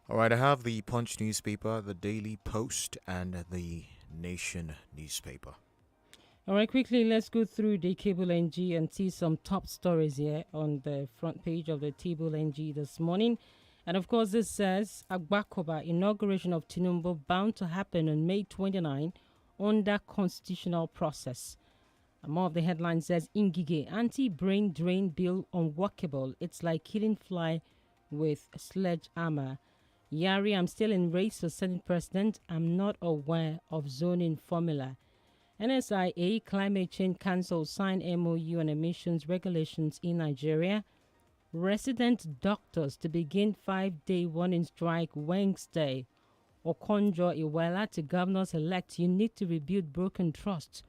All right, I have the Punch newspaper, the Daily Post, and the Nation newspaper. All right, quickly, let's go through the Cable NG and see some top stories here on the front page of the Cable NG this morning. And of course, this says Agbakoba inauguration of Tinubu bound to happen on May 29 under constitutional process. And more of the headline says Ingige anti-brain drain bill unworkable. It's like killing fly with sledgehammer. Yari, I'm still in race for Senate President. I'm not aware of zoning formula. NSIA Climate Change Council signed MOU on emissions regulations in Nigeria. Resident doctors to begin 5-day warning strike Wednesday. Okonjo Iweala to governors elect, you need to rebuild broken trust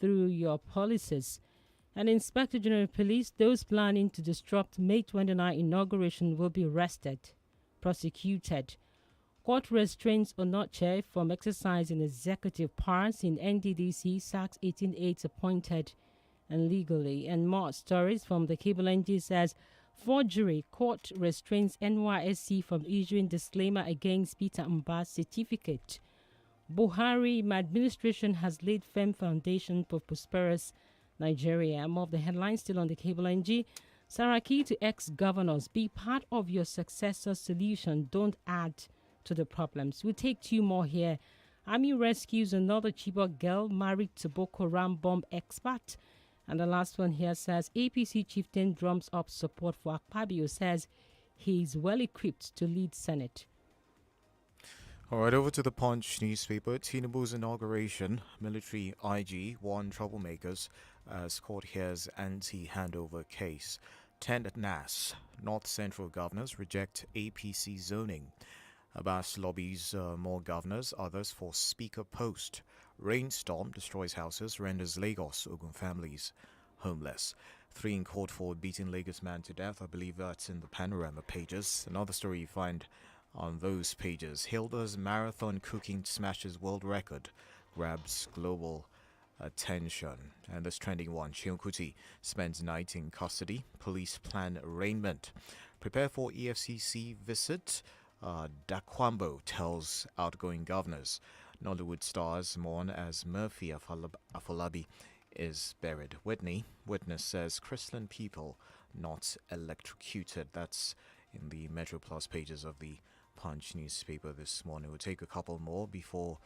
through your policies. And Inspector General of Police, those planning to disrupt May 29 inauguration will be arrested, prosecuted. Court restraints Onoche from exercising executive powers in NDDC, sacks 18 aides appointed and legally. And more stories from the Cable NG says forgery. Court restrains NYSC from issuing disclaimer against Peter Mba's certificate. Buhari administration has laid firm foundation for prosperous Nigeria. More of the headlines still on the Cable NG. Saraki to ex-governors, be part of your successor solution. Don't add to the problems. We'll take two more here. Army rescues another Chibok girl married to Boko Haram bomb expert. And the last one here says APC chieftain drums up support for Akpabio, says he's well equipped to lead Senate. All right, over to the Punch newspaper. Tinubu's inauguration, military IG warn troublemakers as court hears anti-handover case. 10 at NAS, North Central governors reject APC zoning. Abbas lobbies more governors, others for speaker post. Rainstorm destroys houses, renders Lagos Ogun families homeless. 3 in court for beating Lagos man to death. I believe that's in the panorama pages. Another story you find on those pages. Hilda's marathon cooking smashes world record, grabs global attention. And this trending one, Sheon Kuti spends night in custody. Police plan arraignment. Prepare for EFCC visit. Dakwambo tells outgoing governors. Nollywood stars mourn as Murphy Afolabi is buried. Witness says Christian people not electrocuted. That's in the Metro Plus pages of the Punch newspaper this morning. We'll take a couple more before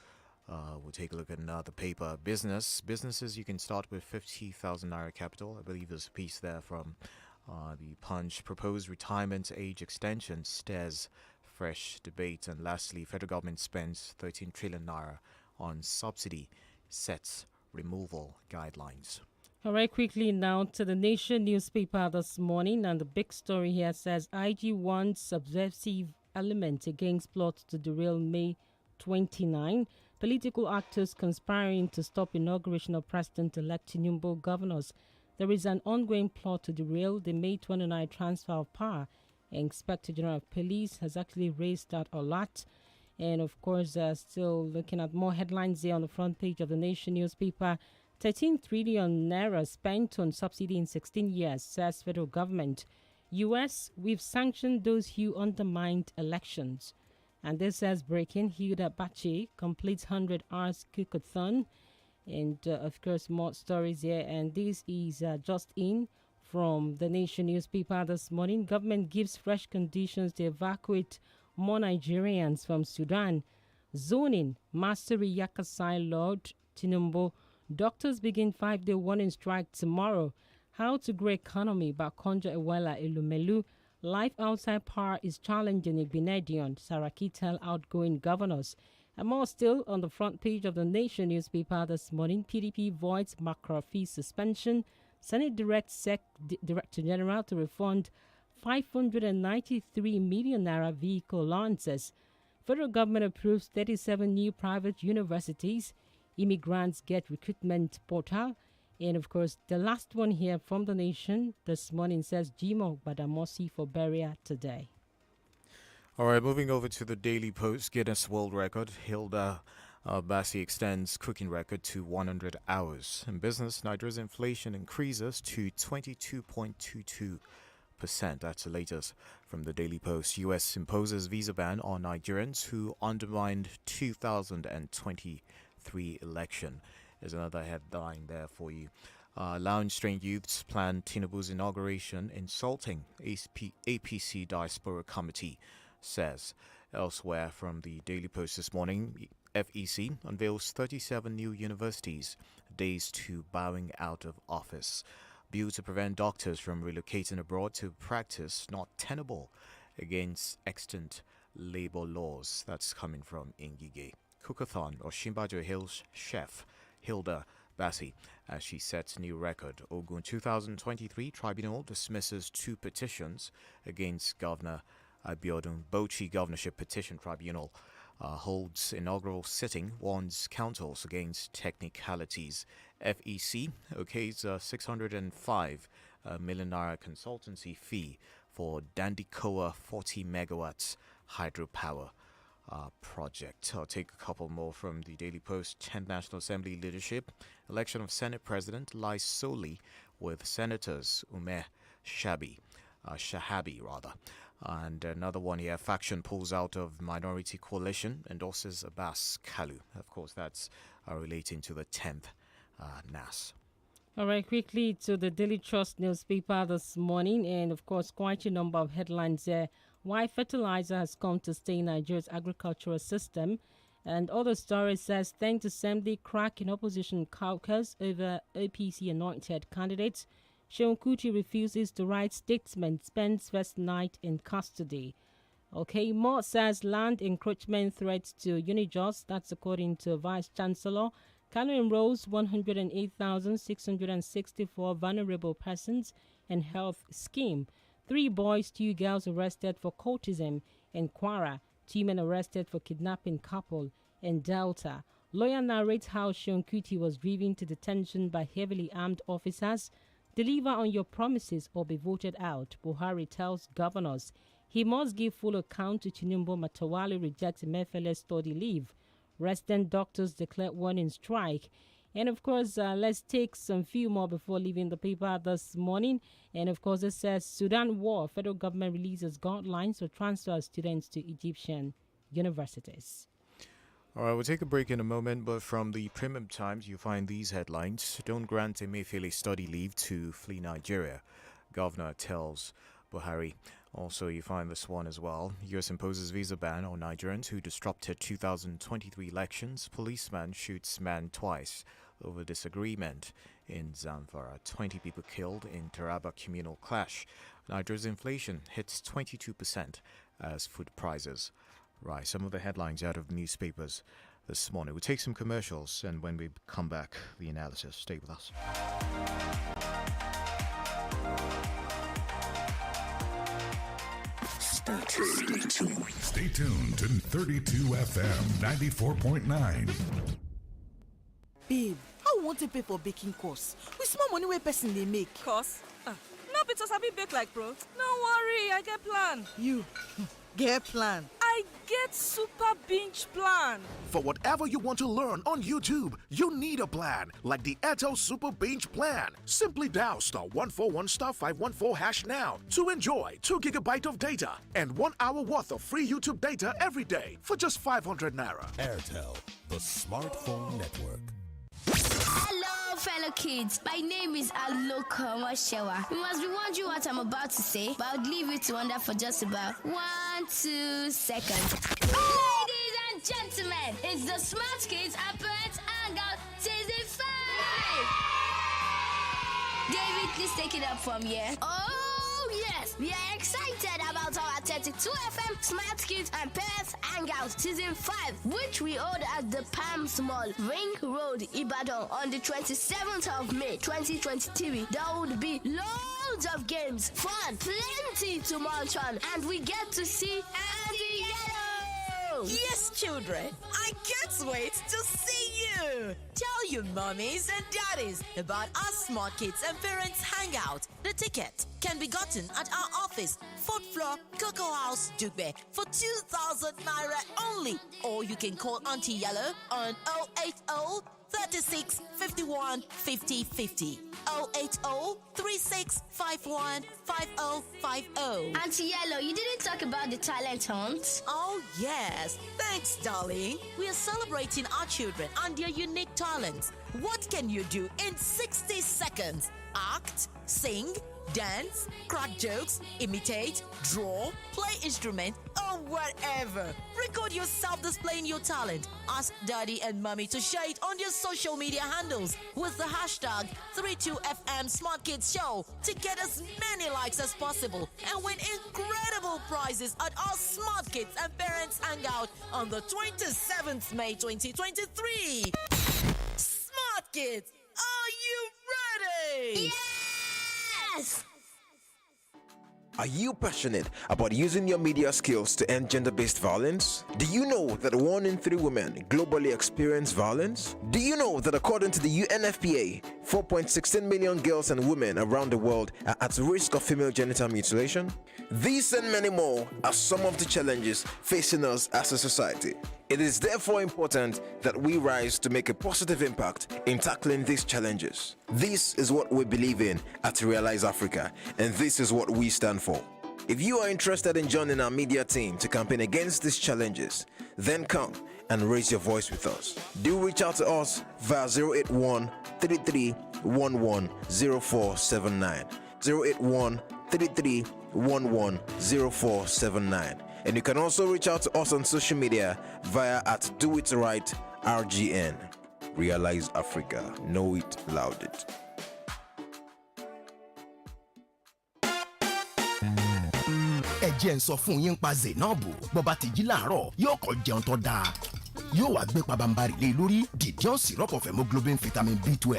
we'll take a look at another paper. Businesses, you can start with 50,000 naira capital. I believe there's a piece there from the Punch. Proposed retirement age extension stares fresh debate. And lastly, federal government spends 13 trillion naira on subsidy, sets removal guidelines. All right, quickly now to the Nation newspaper this morning. And the big story here says IG wants subversive element against plot to derail May 29. Political actors conspiring to stop inauguration of President-elect Tinubu governors. There is an ongoing plot to derail the May 29 transfer of power. Inspector General of Police has actually raised that a lot. And of course, still looking at more headlines here on the front page of the Nation newspaper. 13 trillion naira spent on subsidy in 16 years, says federal government. U.S., we've sanctioned those who undermined elections. And this says breaking, Hilda Bache completes 100 hours cookathon. And of course, more stories here. And this is just in from the Nation newspaper this morning. Government gives fresh conditions to evacuate more Nigerians from Sudan. Zoning, Mastery Yakasai Lord Tinubu. Doctors begin 5-day warning strike tomorrow. How to grow economy by Konja Iweala Elumelu. Life outside power is challenging Igbinedion. Saraki tell outgoing governors. And more still on the front page of the Nation newspaper this morning. PDP voids macro fee suspension. Senate directs SEC Director General to refund 593 million naira vehicle allowances. Federal government approves 37 new private universities. Immigrants get recruitment portal. And of course, the last one here from the Nation this morning says Jimo Badamosi for burial today. All right, moving over to the Daily Post. Guinness World Record. Hilda Bassi extends cooking record to 100 hours. In business, Nigeria's inflation increases to 22.22%. 8%. That's the latest from the Daily Post. US imposes visa ban on Nigerians who undermined 2023 election. There's another headline there for you. Lounge-trained youths plan Tinubu's inauguration, insulting APC Diaspora Committee, says. Elsewhere from the Daily Post this morning, FEC unveils 37 new universities, days to bowing out of office. Bill to prevent doctors from relocating abroad to practice not tenable against extant labor laws. That's coming from Ingige. Cookathon or Shimbajo Hills chef Hilda Bassi as she sets new record. Ogun 2023 tribunal dismisses 2 petitions against Governor Abiodun. Bauchi Governorship Petition Tribunal holds inaugural sitting, warns councils against technicalities. FEC okays 605 million naira consultancy fee for Dandikoa 40 megawatts hydropower project. I'll take a couple more from the Daily Post. 10th National Assembly leadership. Election of Senate President lies solely with Senators Umeh Shahabi rather. And another one here, faction pulls out of minority coalition, endorses Abbas Kalu. Of course, that's relating to the 10th NAS. All right, quickly to the Daily Trust newspaper this morning, and of course, quite a number of headlines there. Why fertilizer has come to stay in Nigeria's agricultural system. And other stories says, thanks Assembly crack in opposition caucus over APC anointed candidates. Seun Kuti refuses to write statement, spends first night in custody. Okay, Moore says land encroachment threats to Unijust. That's according to Vice Chancellor. Kano enrolls 108,664 vulnerable persons in health scheme. 3 boys, 2 girls arrested for cultism in Kwara. 2 men arrested for kidnapping couple in Delta. Lawyer narrates how Seun Kuti was driven to detention by heavily armed officers. Deliver on your promises or be voted out, Buhari tells governors. He must give full account to Tinubu. Matawale rejects Mefele study leave. Resident doctors declare warning strike. And of course, let's take some few more before leaving the paper this morning. And of course, it says Sudan war. Federal government releases guidelines for transfer of students to Egyptian universities. All right, we'll take a break in a moment, but from the Premium Times, you find these headlines. Don't grant Emefiele study leave to flee Nigeria. Governor tells Buhari. Also, you find this one as well. U.S. imposes visa ban on Nigerians who disrupted 2023 elections. Policeman shoots man twice over disagreement in Zamfara. 20 people killed in Taraba communal clash. Nigeria's inflation hits 22% as food prices rise. Some of the headlines out of newspapers this morning. We'll take some commercials, and when we come back, the analysis. Stay with us. Stay tuned to 32 FM 94.9. Babe, how we want to pay for baking course? With small money where person they make. Course? No be to sabi bake like bro. No worry, I get plan. You get plan. I get super binge plan. For whatever you want to learn on YouTube, you need a plan like the INT'L Super Binge Plan. Simply dial *141 *514# now to enjoy 2 GB of data and 1 hour worth of free YouTube data every day for just 500 naira. INT'L, the smartphone network. Hello, fellow kids. My name is Aloko Mashewa. You must be wondering what I'm about to say, but I'll leave you to wonder for just about 1-2 seconds. Ladies and gentlemen, it's the Smart Kids and Parents Hangout Season 5. David, please take it up from here. Oh, yes. We are excited about our 32 FM Smart Kids and Parents Hangout Season 5, which we hold at the Palms Mall, Ring Road, Ibadan on the 27th of May, 2023. There would be loads of games, fun, plenty to munch on, and we get to see Auntie Yellow. Yes, children, I can't wait to see you. Tell your mommies and daddies about our Smart Kids and Parents Hangout. The ticket can be gotten at our office, 4th floor, Cocoa House, Dugbe, for 2,000 naira only. Or you can call Auntie Yellow on 080 36 51 50 50. 080 36 51 5050. Auntie Yellow, you didn't talk about the talent hunt. Oh, yes. Thanks, darling. We are celebrating our children and their unique talents. What can you do in 60 seconds? Act, sing, dance, crack jokes, imitate, draw, play instrument, or whatever. Record yourself displaying your talent. Ask daddy and mommy to share it on their social media handles with the hashtag 32FM Smart Kids Show to get as many likes as possible and win incredible prizes at our Smart Kids and Parents Hangout on the 27th May 2023. Smart Kids, are you ready? Yes! Are you passionate about using your media skills to end gender-based violence? Do you know that 1 in 3 women globally experience violence? Do you know that according to the UNFPA, 4.16 million girls and women around the world are at risk of female genital mutilation? These and many more are some of the challenges facing us as a society. It is therefore important that we rise to make a positive impact in tackling these challenges. This is what we believe in at Realize Africa, and this is what we stand for. If you are interested in joining our media team to campaign against these challenges, then come and raise your voice with us. Do reach out to us via 081 33 11 0479, 081 33 11 0479. And you can also reach out to us on social media via at Do It Right RGN. Realize Africa. Know it, loud it. ẹ jẹ́ n sọ fún yín pa Zainabu bọ́ba ti jí láàárọ̀ yóò kọ́ jẹun tó dáa yóò wá gbé pabambarì lé lórí Didion syrup of hemoglobin vitamin B12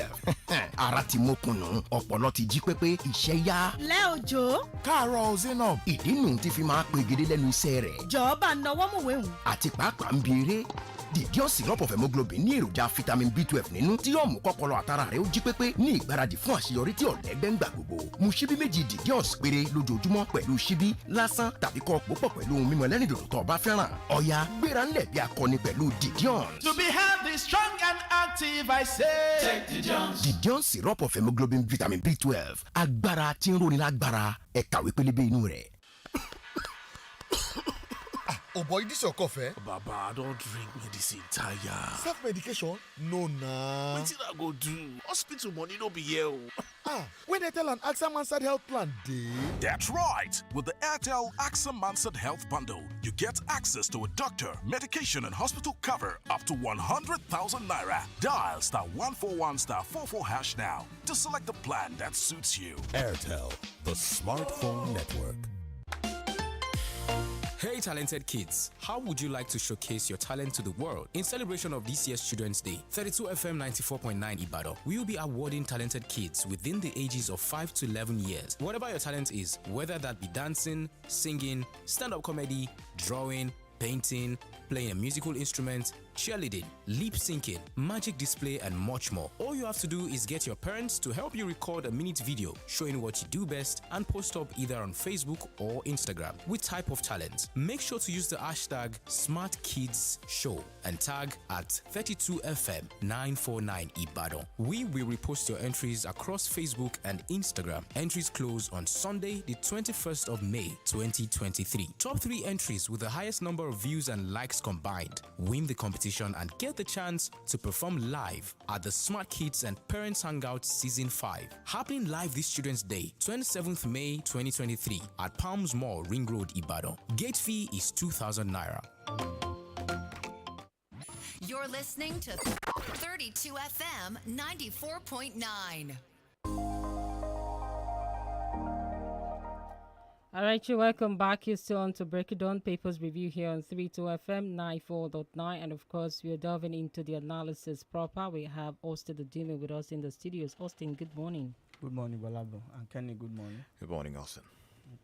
ara ti mókùnù ọpọlọ ti jí pépé iṣẹ́ yá. lẹ́ òjò. káàárọ̀ Zainab ìdí nù ti fi máa pegedé lẹ́nu iṣẹ́ rẹ̀. jọ̀ọ́ bá náwó mọ̀wé hùn. àti pàápàá ń bi eré Didion syrup of hemoglobin ní èròjà vitamin B12 nínú tí yóò mú kọ́pọlọ àtàrà rẹ̀ ó jí pépé ní ìgbáradì fún àṣeyọrí tí ọ̀lẹ́gbẹ́ ń gbà gbogbo. mu ṣíbí méjì Didion péré lójoojúmọ́ pẹ̀lú ṣíbí lásán tàbí kọ́ pòpọ̀ pẹ̀lú ohun mímu ẹlẹ́rìndòdò tó o bá fẹ́ràn. ọ̀yá gbéra ńlẹ̀ bí akọni pẹ̀lú Didion. To be healthy, strong and active, I say. Take Didion. Didion syrup of hemoglobin vitamin B12 agbára tí ń roni lágbára ẹ kàwé pélébé inú rẹ̀. Oh boy, this your cough, eh? Baba, I don't drink medicine, tire. Self-medication? No, nah. Wetin I go do? Hospital money no be here. When Airtel and AXA Mansard Health Plan dey. That's right. With the Airtel AXA Mansard Health Bundle, you get access to a doctor, medication, and hospital cover up to 100,000 naira. Dial *141*44# now to select the plan that suits you. Airtel, the smartphone network. Hey talented kids, how would you like to showcase your talent to the world? In celebration of this year's Children's Day, 32FM 94.9 Ibadan, we will be awarding talented kids within the ages of 5 to 11 years. Whatever your talent is, whether that be dancing, singing, stand-up comedy, drawing, painting, playing a musical instrument, cheerleading, lip syncing, magic display, and much more. All you have to do is get your parents to help you record a minute video showing what you do best and post up either on Facebook or Instagram with type of talent. Make sure to use the hashtag SmartKidsShow and tag at 32FM 949 Ibadan. We will repost your entries across Facebook and Instagram. Entries close on Sunday, the 21st of May 2023. Top 3 entries with the highest number of views and likes combined win the competition and get the chance to perform live at the Smart Kids and Parents Hangout Season 5, happening live this Children's Day, 27th May 2023 at Palms Mall, Ring Road, Ibadan. Gate fee is 2,000 naira. You're listening to 32 FM 94.9. All right, you welcome back. You're still on to Break It Down Papers Review here on 32FM 94.9. And of course, we are delving into the analysis proper. We have Austin the Demon with us in the studios. Austin, good morning. Good morning, Gbolabo. And Kenny, good morning. Good morning, Austin.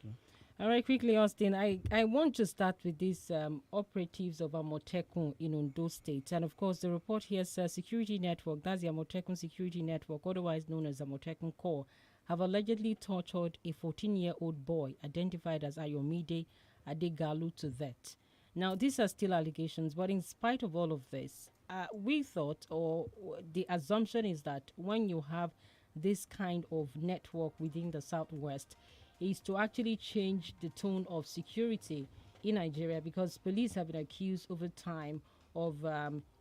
Okay. All right, quickly, Austin, I want to start with these operatives of Amotekun in Ondo State. And of course, the report here says Security Network, that's the Amotekun Security Network, otherwise known as Amotekun Corps, have allegedly tortured a 14-year-old boy identified as Ayomide Adegalu to death. Now, these are still allegations, but in spite of all of this, we thought, or the assumption is that when you have this kind of network within the southwest, is to actually change the tone of security in Nigeria, because police have been accused over time of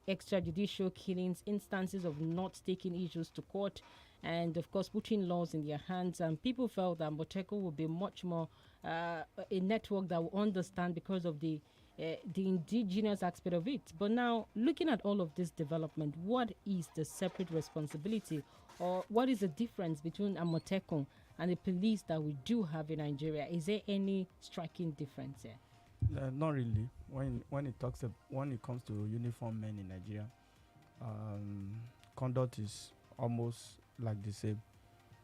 extrajudicial killings, instances of not taking issues to court, and of course putting laws in their hands. And people felt that Moteko would be much more a network that will understand because of the indigenous aspect of it. But now, looking at all of this development, what is the separate responsibility, or what is the difference between Amotekun and the police that we do have in Nigeria? Is there any striking difference here? Not really. When it comes to uniform men in Nigeria, conduct is almost like the same,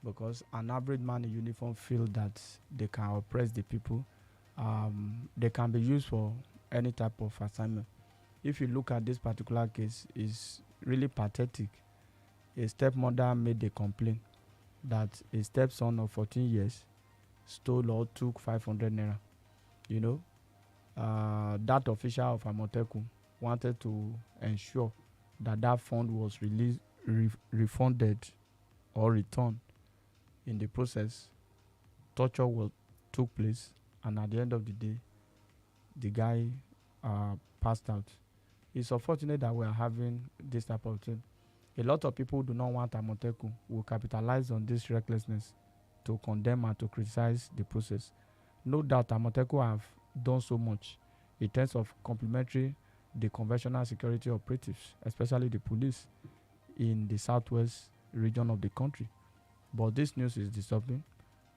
because an average man in uniform feel that they can oppress the people. They can be used for any type of assignment. If you look at this particular case, it's really pathetic. A stepmother made a complaint that a stepson of 14 years stole or took 500 naira. You know, that official of Amotekun wanted to ensure that that fund was released, refunded or returned. In the process, torture took place, and at the end of the day, the guy passed out. It's unfortunate that we are having this type of thing. A lot of people do not want Amotekun, will capitalize on this recklessness to condemn and to criticize the process. No doubt Amotekun have done so much in terms of complementary the conventional security operatives, especially the police in the southwest region of the country. But this news is disturbing.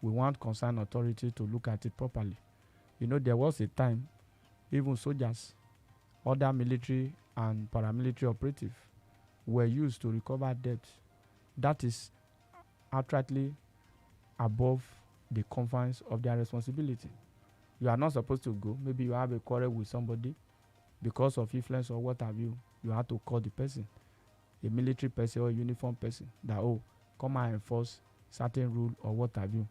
We want concerned authority to look at it properly. You know, there was a time even soldiers, other military and paramilitary operatives were used to recover debt. That is outrightly above the confines of their responsibility. You are not supposed to go. Maybe you have a quarrel with somebody because of influence or what have you. You have to call the person, a military person or a uniform person, that, oh, come and enforce certain rule or what have you.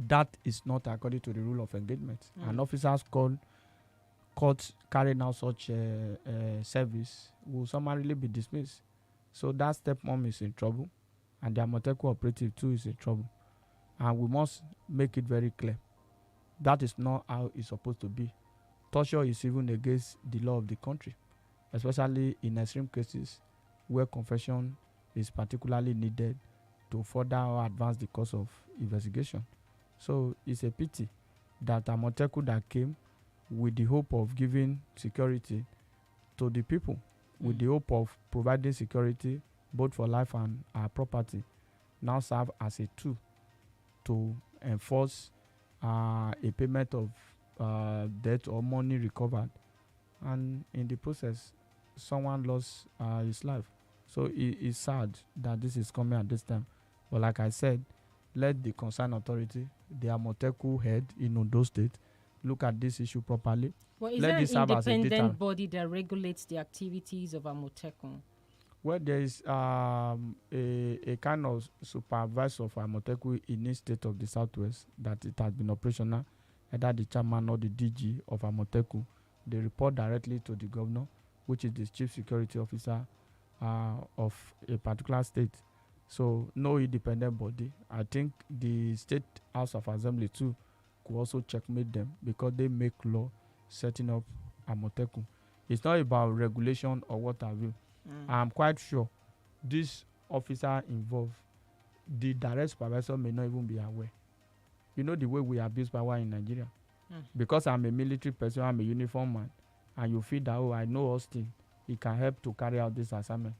That is not according to the rule of engagement. An officer's court carrying out such service will summarily be dismissed. So that stepmom is in trouble, and the Amotekun operative too is in trouble. And we must make it very clear. That is not how it's supposed to be. Torture is even against the law of the country, especially in extreme cases where confession is particularly needed to further or advance the course of investigation. So it's a pity that Amotekun that came with the hope of giving security to the people, with the hope of providing security both for life and our property, now serve as a tool to enforce a payment of debt or money recovered, and in the process someone lost his life. So it's sad that this is coming at this time, but like I said, let the concerned authority, the Amotekun head in Ondo State, look at this issue properly. Well, is let there this an serve as a independent body that regulates the activities of Amotekun? Well, there is a kind of supervisor for Amotekun in each state of the southwest that it has been operational, either the chairman or the DG of Amotekun. They report directly to the governor, which is the chief security officer of a particular state. So no independent body. I think the State House of Assembly too could also checkmate them, because they make law setting up Amotekun. It's not about regulation or what have you. I'm quite sure this officer involved, the direct supervisor may not even be aware. You know the way we abuse power in Nigeria. Because I'm a military person, I'm a uniform man, and you feel that, oh, I know Austin, he can help to carry out this assignment.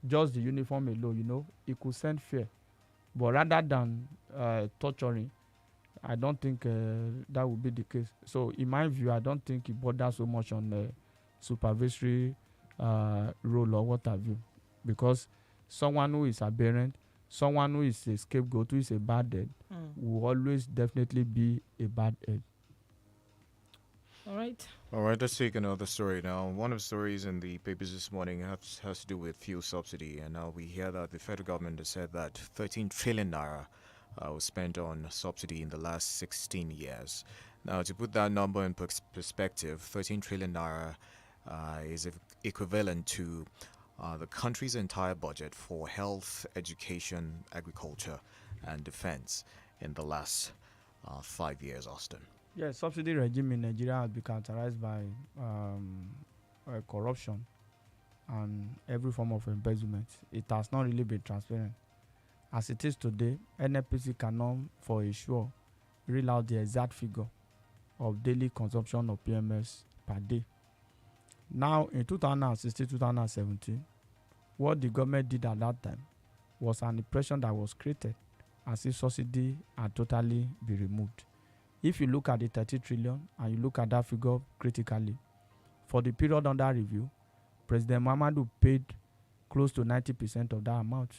Just the uniform alone, you know, it could send fear. But rather than torturing, I don't think that would be the case. So in my view, I don't think it borders so much on the supervisory role or what have you. Because someone who is aberrant, someone who is a scapegoat, who is a bad head, will always definitely be a bad head. All right. All right, let's take another story now. One of the stories in the papers this morning has to do with fuel subsidy, and now we hear that the federal government has said that 13 trillion naira was spent on subsidy in the last 16 years. Now, to put that number in perspective, 13 trillion naira is equivalent to the country's entire budget for health, education, agriculture, and defense in the last 5 years, Austin. Yeah, subsidy regime in Nigeria has been characterized by corruption and every form of embezzlement. It has not really been transparent. As it is today, NFPC cannot, for a sure, reel out the exact figure of daily consumption of PMS per day. Now, in 2016-2017, what the government did at that time was an impression that was created as if subsidy had totally been removed. If you look at the 30 trillion and you look at that figure critically, for the period under review, President Muhammadu paid close to 90% of that amount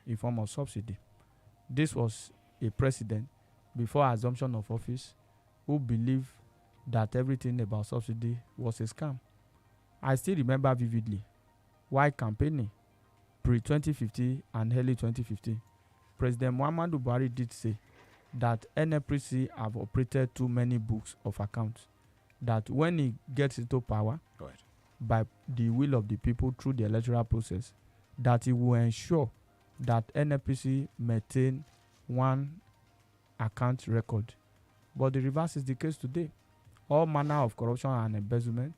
in form of subsidy. This was a president before assumption of office who believed that everything about subsidy was a scam. I still remember vividly while campaigning pre-2015 and early 2015, President Muhammadu Buhari did say that NFPC have operated too many books of accounts, that when he gets into power, by the will of the people through the electoral process, that he will ensure that NFPC maintain one account record. But the reverse is the case today. All manner of corruption and embezzlement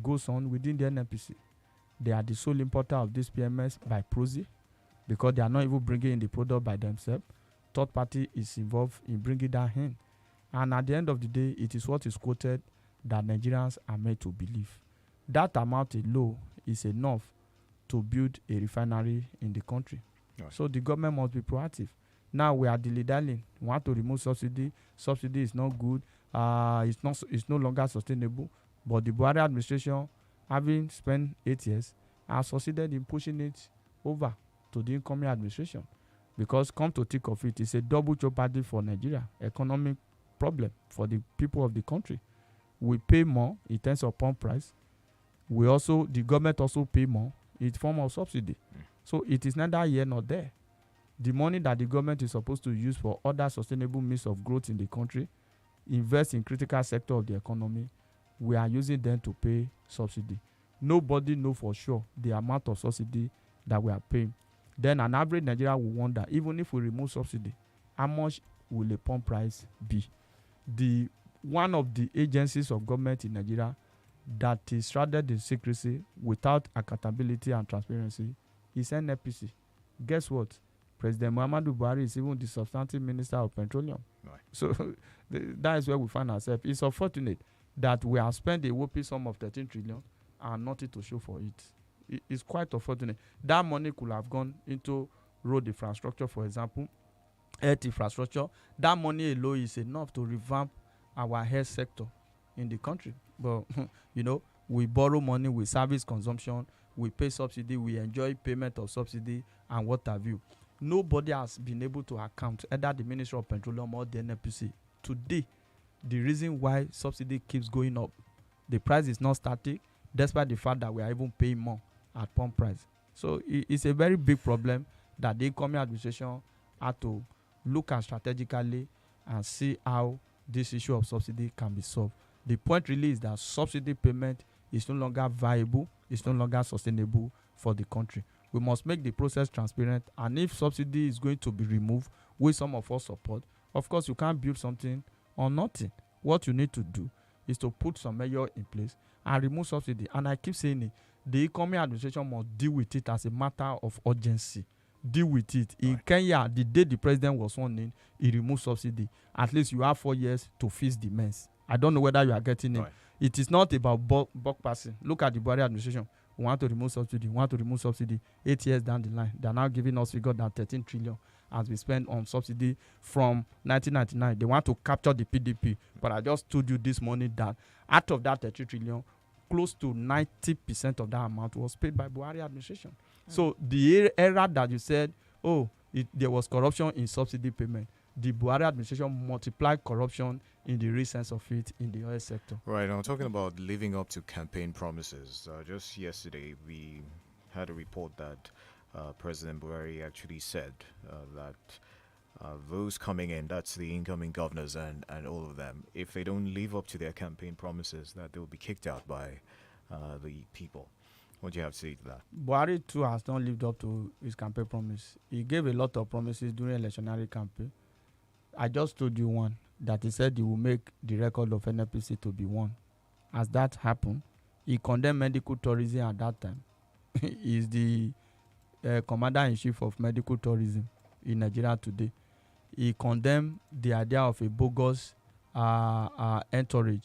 goes on within the NFPC. They are the sole importer of this PMS by proxy because they are not even bringing in the product by themselves. Third party is involved in bringing that in. And at the end of the day, it is what is quoted that Nigerians are made to believe. That amount alone is enough to build a refinery in the country. Right. So the government must be proactive. Now we are dilly-dallying. We want to remove subsidy. Subsidy is not good. It's no longer sustainable. But the Buhari administration, having spent 8 years, has succeeded in pushing it over to the incoming administration. Because come to think of it, it's a double jeopardy for Nigeria. Economic problem for the people of the country. We pay more in terms of pump price. The government also pay more in form of subsidy. So it is neither here nor there. The money that the government is supposed to use for other sustainable means of growth in the country, invest in critical sector of the economy, we are using them to pay subsidy. Nobody know for sure the amount of subsidy that we are paying. Then an average Nigerian will wonder, even if we remove subsidy, how much will the pump price be? One of the agencies of government in Nigeria that is shrouded in secrecy without accountability and transparency is NFPC. Guess what? President Muhammadu Buhari is even the substantive minister of petroleum. Right. So that is where we find ourselves. It's unfortunate that we have spent a whopping sum of 13 trillion and nothing to show for it. It's quite unfortunate. That money could have gone into road infrastructure, for example, health infrastructure. That money alone is enough to revamp our health sector in the country. But, we borrow money, we service consumption, we pay subsidy, we enjoy payment of subsidy, and what have you. Nobody has been able to account, either the Ministry of Petroleum or the NFPC. Today, the reason why subsidy keeps going up, the price is not static, despite the fact that we are even paying more at pump price. So it's a very big problem that the incoming administration had to look at strategically and see how this issue of subsidy can be solved. The point really is that subsidy payment is no longer viable, it's no longer sustainable for the country. We must make the process transparent, and if subsidy is going to be removed, which some of us support, of course you can't build something on nothing. What you need to do is to put some measure in place and remove subsidy. And I keep saying it, the incoming administration must deal with it as a matter of urgency. Deal with it. In Kenya, the day the president was sworn in, he removed subsidy. At least you have 4 years to fix the mess. I don't know whether you are getting it. It is not about bulk passing. Look at the Buhari administration. We want to remove subsidy. We want to remove subsidy. 8 years down the line, they are now giving us figure that 13 trillion has been spent on subsidy from 1999. They want to capture the PDP. But I just told you this morning that out of that 13 trillion, close to 90% of that amount was paid by Buhari administration. So the era that you said, there was corruption in subsidy payment, the Buhari administration multiplied corruption in the real sense of it in the oil sector. Right. Now, talking about living up to campaign promises, just yesterday we had a report that President Buhari actually said that those coming in, that's the incoming governors and all of them, if they don't live up to their campaign promises, that they'll be kicked out by the people. What do you have to say to that? Buhari too has not lived up to his campaign promise. He gave a lot of promises during electionary campaign. I just told you one that he said he will make the record of NPC to be one. As that happened, he condemned medical tourism at that time. He is the commander-in-chief of medical tourism in Nigeria today. He condemned the idea of a bogus entourage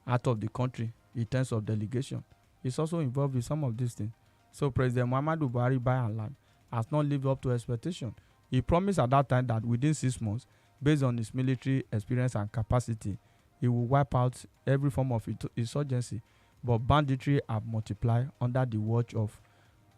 out of the country in terms of delegation. He's also involved in some of these things. So President Muhammadu Buhari, by and large, has not lived up to expectation. He promised at that time that within 6 months, based on his military experience and capacity, he will wipe out every form of insurgency. But banditry have multiplied under the watch of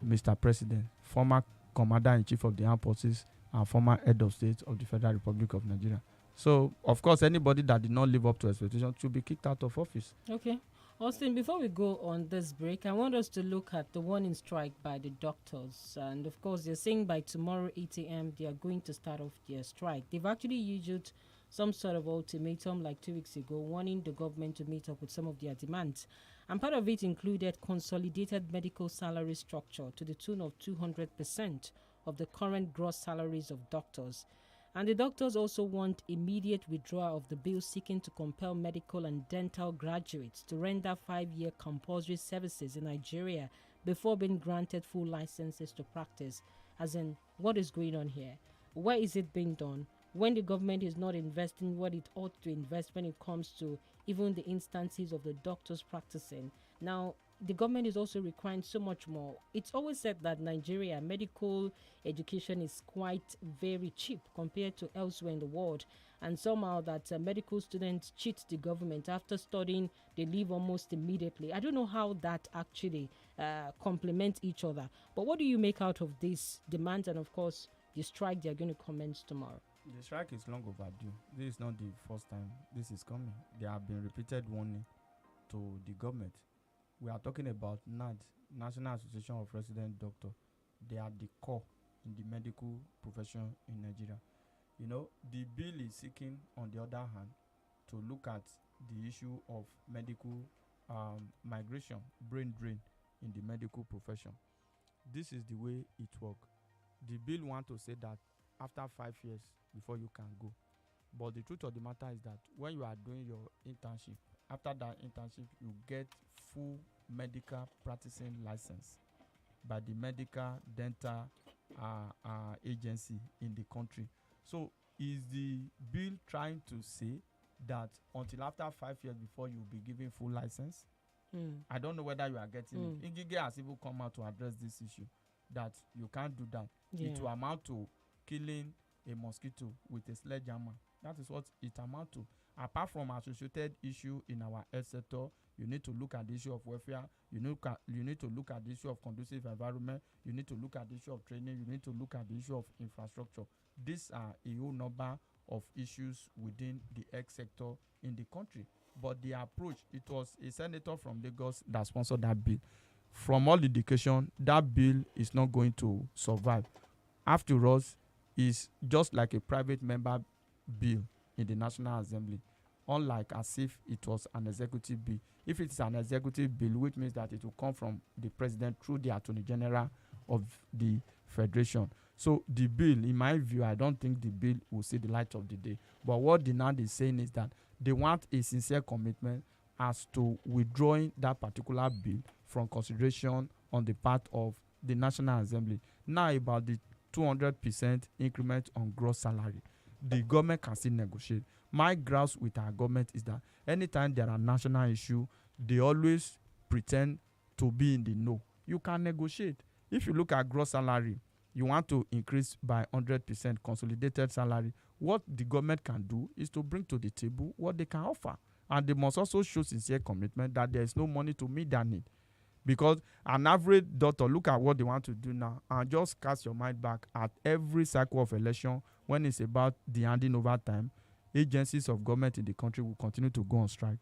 Mr. President, former Commander-in-Chief of the Armed Forces and former Head of State of the Federal Republic of Nigeria. So, of course, anybody that did not live up to expectation should be kicked out of office. Okay. Austin, before we go on this break, I want us to look at the warning strike by the doctors. And, of course, they're saying by tomorrow, 8 a.m., they are going to start off their strike. They've actually issued some sort of ultimatum like 2 weeks ago, warning the government to meet up with some of their demands. And part of it included consolidated medical salary structure to the tune of 200% of the current gross salaries of doctors. And the doctors also want immediate withdrawal of the bill seeking to compel medical and dental graduates to render 5-year compulsory services in Nigeria before being granted full licenses to practice. As in, what is going on here? Where is it being done? When the government is not investing what it ought to invest when it comes to even the instances of the doctors practicing. Now, the government is also requiring so much more. It's always said that Nigeria medical education is quite very cheap compared to elsewhere in the world, and somehow that medical students cheat the government. After studying, they leave almost immediately. I don't know how that actually complements each other. But what do you make out of these demands and, of course, the strike they're going to commence tomorrow? The strike is long overdue. This is not the first time this is coming. There have been repeated warning to the government. We are talking about NAD, National Association of Resident Doctors. They are the core in the medical profession in Nigeria. You know, the bill is seeking, on the other hand, to look at the issue of medical migration, brain drain in the medical profession. This is the way it works. The bill wants to say that after 5 years before you can go. But the truth of the matter is that when you are doing your internship, after that internship, you get full medical practicing license by the medical dental agency in the country. So is the bill trying to say that until after 5 years before you will be given full license? I don't know whether you are getting it. Ngige has even come out to address this issue, that you can't do that. Yeah. It will amount to killing a mosquito with a sledgehammer. That is what it amounts to. Apart from associated issue in our health sector, you need to look at the issue of welfare. You need to look at the issue of conducive environment. You need to look at the issue of training. You need to look at the issue of infrastructure. These are a whole number of issues within the health sector in the country. But the approach, it was a senator from Lagos that sponsored that bill. From all indication, that bill is not going to survive. After all, it's just like a private member bill in the National Assembly, unlike as if it was an executive bill. If it's an executive bill, which means that it will come from the president through the Attorney General of the Federation. So the bill, in my view, I don't think the bill will see the light of the day. But what the NAD is saying is that they want a sincere commitment as to withdrawing that particular bill from consideration on the part of the National Assembly. Now about the 200% increment on gross salary, the government can still negotiate. My grasp with our government is that anytime there are national issues, they always pretend to be in the know. You can negotiate. If you look at gross salary, you want to increase by 100% consolidated salary. What the government can do is to bring to the table what they can offer. And they must also show sincere commitment that there is no money to meet that need. Because an average doctor, look at what they want to do now and just cast your mind back at every cycle of election when it's about the handing over time. Agencies of government in the country will continue to go on strike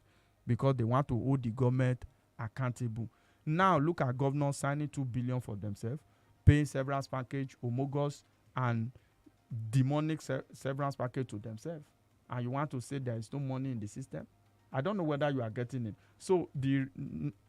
because they want to hold the government accountable. Now look at governors signing 2 billion for themselves, paying severance package, homologous and demonic severance package to themselves. And you want to say there is no money in the system? I don't know whether you are getting it. So the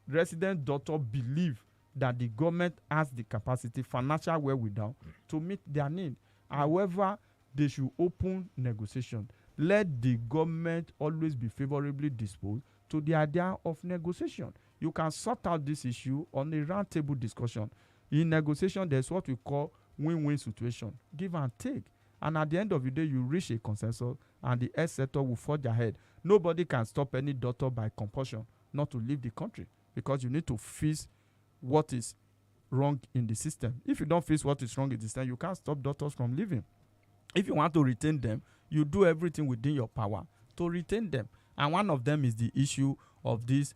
resident doctor believe that the government has the capacity, financial wherewithal, to meet their need. However, they should open negotiation. Let the government always be favorably disposed to the idea of negotiation. You can sort out this issue on a roundtable discussion. In negotiation, there's what we call win-win situation, give and take. And at the end of the day, you reach a consensus and the health sector will forge ahead. Nobody can stop any doctor by compulsion not to leave the country, because you need to fix what is wrong in the system. If you don't fix what is wrong in the system, you can't stop doctors from leaving. If you want to retain them, you do everything within your power to retain them. And one of them is the issue of this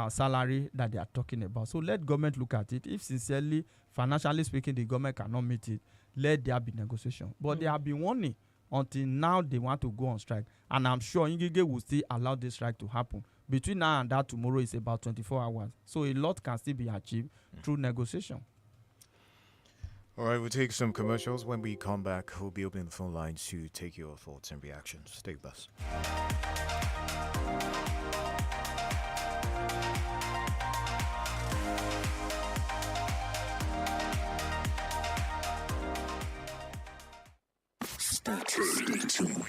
salary that they are talking about. So let government look at it. If sincerely, financially speaking, the government cannot meet it, let there be negotiation. But they have been warning until now they want to go on strike. And I'm sure Ngige will still allow this strike to happen. Between now and that, tomorrow is about 24 hours. So a lot can still be achieved through negotiation. All right, we'll take some commercials. When we come back, we'll be opening the phone lines to take your thoughts and reactions. Stay with us.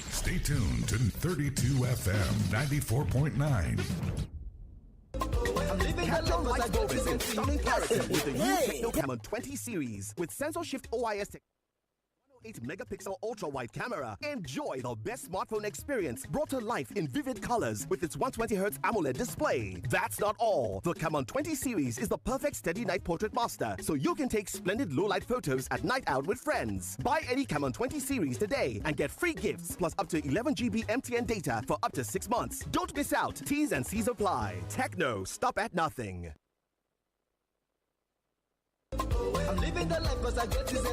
Stay tuned to 32 FM 94.9. I'm living the life as I go in stunning clarity with the new Camon 20 series with sensor shift OIS technology. 8-megapixel ultra-wide camera. Enjoy the best smartphone experience brought to life in vivid colors with its 120Hz AMOLED display. That's not all. The Camon 20 series is the perfect steady night portrait master, so you can take splendid low-light photos at night out with friends. Buy any Camon 20 series today and get free gifts plus up to 11 GB MTN data for up to 6 months. Don't miss out. T's and C's apply. Techno, stop at nothing. I'm living the life cause I get this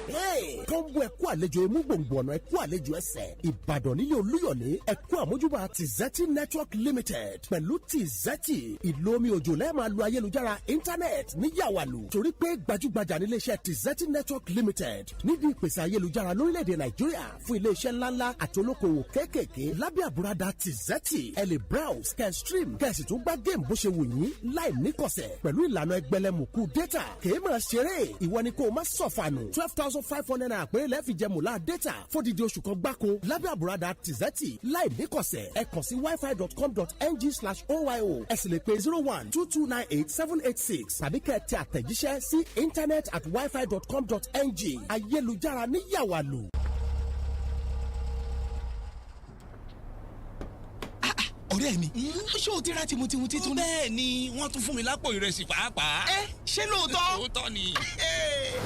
hey, kọ́ńbù ẹ̀kú àlejò imú gbòǹgbò ọ̀nà ẹ̀kú àlejò ẹsẹ̀ Ìbàdàn nílé Olúyọ̀lé ẹ̀kú àmójúbà Tizeti Network Limited pẹ̀lú Tizeti ìlò omi òjò lẹ́ẹ̀ máa lo ayélujára internet ní yàwàlù torí pé gbajúgbajà ní iléeṣẹ́ Tizeti Network Limited nídìí ìpèsè ayélujára lórílẹ̀‐èdè Nàìjíríà fún iléeṣẹ́ ńláńlá àti olókoòwò kéékèèké lábẹ́ àbúradà Tizeti ẹ lè browse kẹ́ stream kẹ́ sì tún gbá géèmù bó ṣe wù yín láì níkọ̀sẹ̀ pẹ̀lú ìlànà ẹgbẹ̀lẹ́mùkú data kèé máa ṣeré ìwọ ni kó má sọ̀fànù 12,500 naira péré lẹ́ẹ̀fì jẹ mùlá data fódìdí oṣù kan gbáko lábẹ́ àbúradà Tizeti láì níkọ̀sẹ̀ ẹ kàn sí wifi.com.ng/oyo ẹ sì lè pe 0122987886 tàbí kẹ́ ẹ tẹ àtẹ̀jíṣẹ́ sí internet@wifi.com.ng ayélujára ní yàwàlù. ọ̀rẹ́ mi ṣé o ti ra tìmùtìmù titun. bẹ́ẹ̀ ni wọ́n tún fún mi lápò ìrẹsì pàápàá. ṣé lóòótọ́. òótọ́ ni.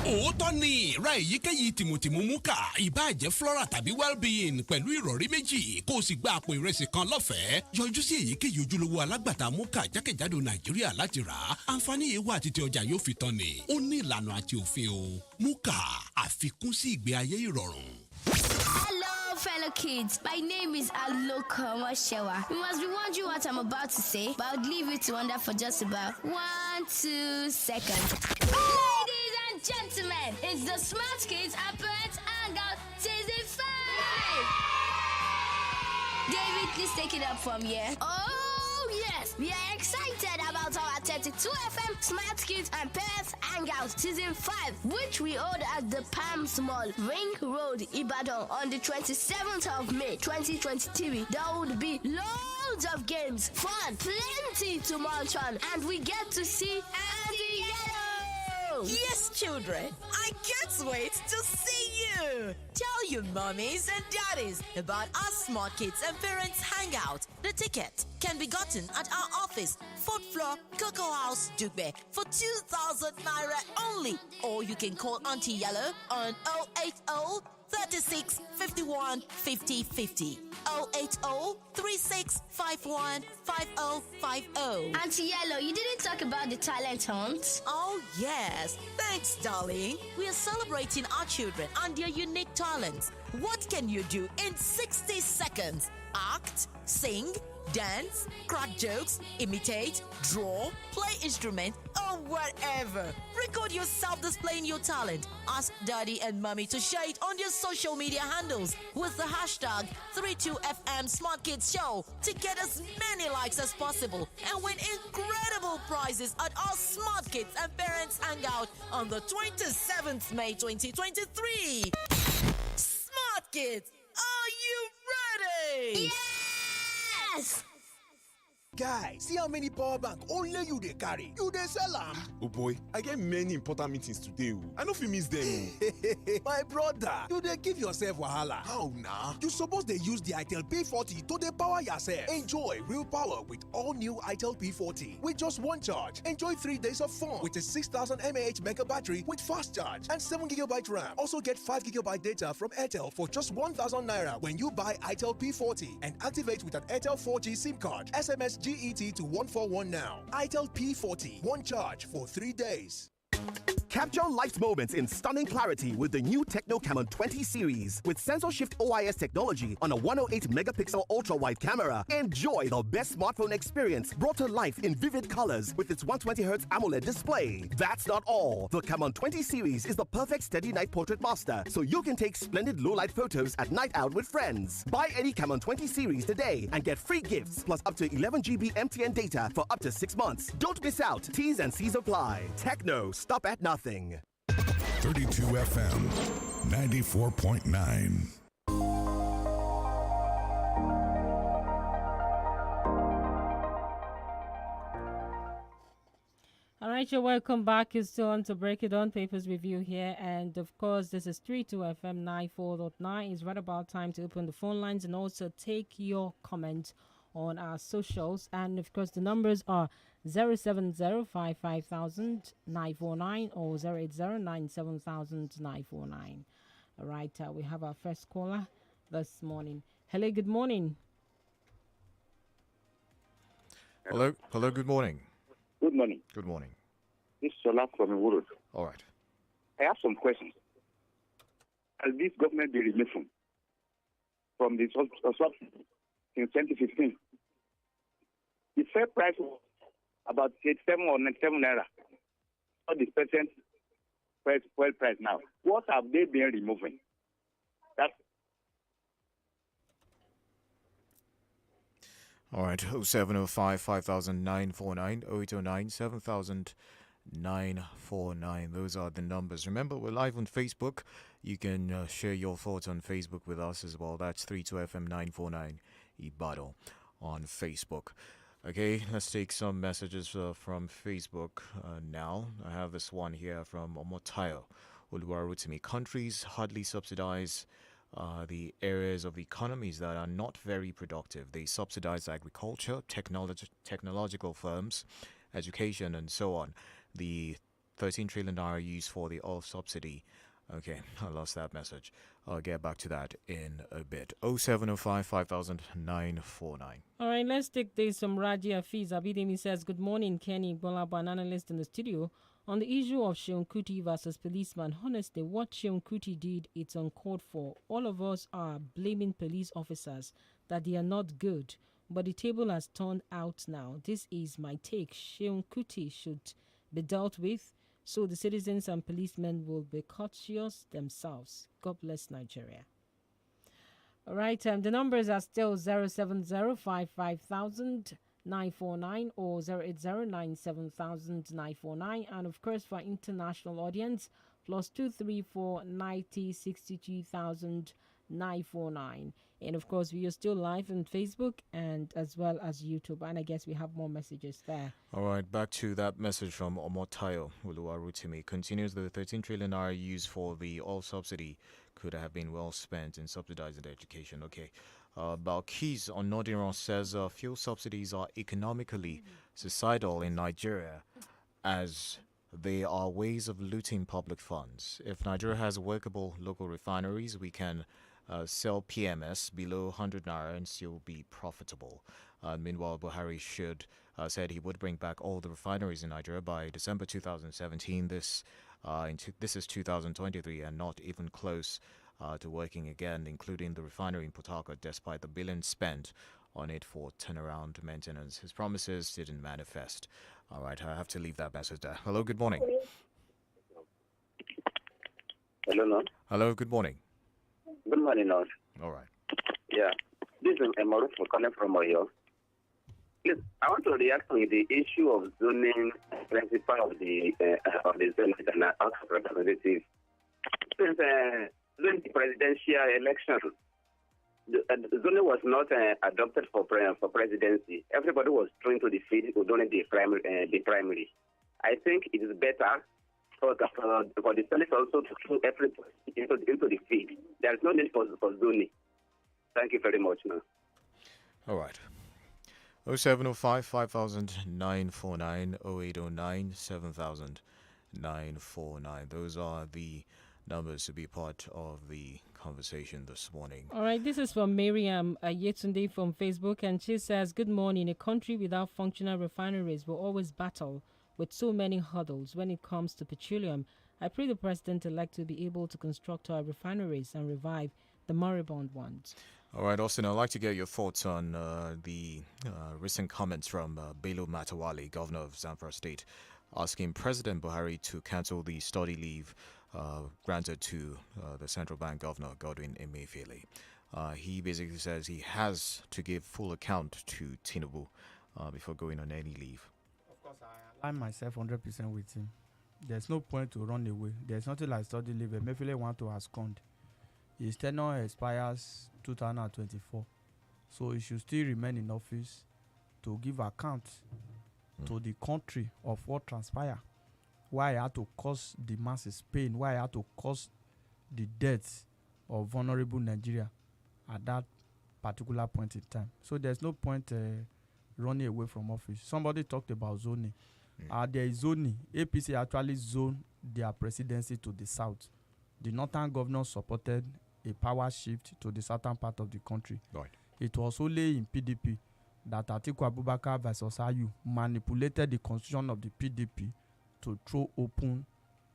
òótọ́ ni ra èyíkéyìí tìmùtìmù múkà ìbáàjẹ́ flora tàbí well-being pẹ̀lú ìrọ̀rí méjì kó o sì gba àpò ìrẹsì kan lọ́fẹ̀ẹ́. yọjú sí èyíkéyìí ojúlówó alágbàtà múkà jákèjádò Nàìjíríà láti rà á. àǹfààní yìí wà títí ọjà yóò fi tán ni. ó ní ìlànà àti òfin o. múkà àfikún sí ìgbé ayé ìrọ̀rùn. Fellow kids, my name is Aloko Moshewa. You must be wondering what I'm about to say, but I'll leave you to wonder for just about 1-2 seconds. Ladies and gentlemen, it's the Smart Kids and Parents Hangout Season 5! David, please take it up from here. Oh, yes! We are excited about our 32 FM Smart Kids and Parents Hangout Season 5, which we hold at the Palms Mall, Ring Road, Ibadan on the 27th of May, 2023. There would be loads of games, fun, plenty to munch on, and we get to see Auntie Yellow! Yes, children, I can't wait to see you. Tell your mommies and daddies about our Smart Kids and Parents Hangout. The ticket can be gotten at our office, 4th floor, Cocoa House, Dugbe, for 2,000 naira only. Or you can call Auntie Yellow on 080 36 51 50 50. 080 36 51 5050. Auntie Yellow, you didn't talk about the talent hunt. Oh, yes. Thanks, darling. We are celebrating our children and their unique talents. What can you do in 60 seconds? Act, sing, dance, crack jokes, imitate, draw, play instrument, or or whatever. Record yourself displaying your talent. Ask daddy and mommy to share it on their social media handles with the hashtag 32FM Smart Kids Show to get as many likes as possible and win incredible prizes at our Smart Kids and Parents Hangout on the 27th May 2023. Smart Kids, are you ready? Yes! Guy, see how many power bank only you dey carry. You dey sell am. Oh boy, I get many important meetings today. I no fit miss them. My brother, you dey give yourself wahala. How na? You suppose dey use the INT'L P40 to dey power yourself. Enjoy real power with all new INT'L P40. With just one charge, enjoy 3 days of fun with a 6000 mAh mega battery with fast charge and 7GB RAM. Also get 5GB data from Airtel for just 1000 naira when you buy INT'L P40 and activate with an Airtel 4G SIM card. SMS GET to 141 now. INT'L P40, one charge for 3 days. Capture life's moments in stunning clarity with the new Techno Camon 20 series. With sensor shift OIS technology on a 108 megapixel ultra wide camera, enjoy the best smartphone experience brought to life in vivid colors with its 120Hz AMOLED display. That's not all. The Camon 20 series is the perfect steady night portrait master, so you can take splendid low light photos at night out with friends. Buy any Camon 20 series today and get free gifts plus up to 11GB MTN data for up to 6 months. Don't miss out. T's and C's apply. Techno, stop at nothing. 32 FM 94.9. All right, you're welcome back. You're still on to Break It On Papers Review here. And of course, this is 32 FM 94.9. It's right about time to open the phone lines and also take your comments on our socials. And of course, the numbers are 070-55000-949 or 080-97000-949. All right, we have our first caller this morning. Hello, good morning. Hello, good morning. Good morning. Good morning. This is Sola from Iwurud. All right. I have some questions. Has this government been removed from the subsidy in 2015? The fair price was about 87 or 97 naira. What the present fuel price now? What have they been removing? That's All right, 0705 500949, 0809 700949. Those are the numbers. Remember, we're live on Facebook. You can share your thoughts on Facebook with us as well. That's 32FM949 Ibado on Facebook. Okay, let's take some messages from Facebook now. I have this one here from Omotayo Oluwarutimi. Countries hardly subsidize the areas of economies that are not very productive. They subsidize agriculture, technological firms, education, and so on. The 13 trillion naira used for the oil subsidy. Okay, I lost that message. I'll get back to that in a bit. 0705 500949. All right, let's take this from Raji Afiz. Abidemi says, good morning, Kenny Gbolabo, an analyst in the studio. On the issue of Seun Kuti versus policeman, honestly, what Seun Kuti did, it's uncalled for. All of us are blaming police officers that they are not good. But the table has turned out now. This is my take. Seun Kuti should be dealt with, so the citizens and policemen will be courteous themselves. God bless Nigeria. All right, the numbers are still 070-55000-949 or 080-97000-949. And of course, for international audience, +234-90-62,949. And of course, we are still live on Facebook and as well as YouTube. And I guess we have more messages there. All right, back to that message from Omotayo Uluwarutimi. Continues the 13 trillion naira used for the oil subsidy could have been well spent in subsidizing the education. Okay. Balkis on Nodiron says fuel subsidies are economically suicidal in Nigeria as they are ways of looting public funds. If Nigeria has workable local refineries, we can sell PMS below 100 naira and still be profitable. Meanwhile, Buhari said he would bring back all the refineries in Nigeria by December 2017. This is 2023 and not even close to working again, including the refinery in Port Harcourt, despite the billions spent on it for turnaround maintenance. His promises didn't manifest. All right, I have to leave that message there. Hello, good morning. Hello, Lord. Hello, good morning. Good morning, Lord. All right. Yeah. This is Maruf calling from Oyo. Please, I want to react on the issue of zoning principle of the Senate and House of Representatives. Since during the presidential election, the zoning was not adopted for presidency. Everybody was thrown to the field during the primary. I think it is better for the Senate also to throw everybody into the field. There is no need for zoning. Thank you very much, man. All right. 0705 5949 0809 7949. Those are the numbers to be part of the conversation this morning. All right, this is from Miriam Yetunde from Facebook, and she says, "Good morning. A country without functional refineries will always battle with so many hurdles when it comes to petroleum. I pray the president-elect will be able to construct our refineries and revive the moribund ones." All right, Austin, I'd like to get your thoughts on the recent comments from Bello Matawale, governor of Zamfara State, asking President Buhari to cancel the study leave granted to the central bank governor, Godwin Emefiele. He basically says he has to give full account to Tinubu before going on any leave. Of course, I align myself 100% with him. There's no point to run away. There's nothing like study leave. Emefiele want to abscond. His tenure expires 2024, so he should still remain in office to give account to the country of what transpired, why he had to cause the masses pain, why he had to cause the deaths of vulnerable Nigeria at that particular point in time. So there's no point running away from office. Somebody talked about zoning. There is zoning. APC actually zoned their presidency to the south. The northern governors supported a power shift to the southern part of the country. Right. It was only in PDP that Atiku Abubakar versus Ayu manipulated the constitution of the PDP to throw open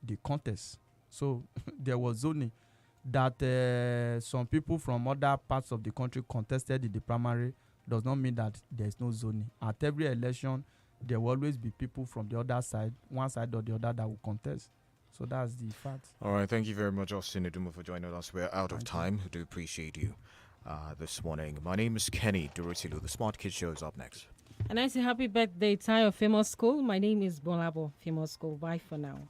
the contest. So there was zoning that some people from other parts of the country contested in the primary does not mean that there is no zoning. At every election, there will always be people from the other side, one side or the other, that will contest. So that's the fact. All right, thank you very much, Austin Iduma, for joining us. We're out of time. I do appreciate you this morning. My name is Kenny Durutilu. The Smart Kids Show is up next. And I say happy birthday, Tayo Famous School. My name is Gbolabo Famous School. Bye for now.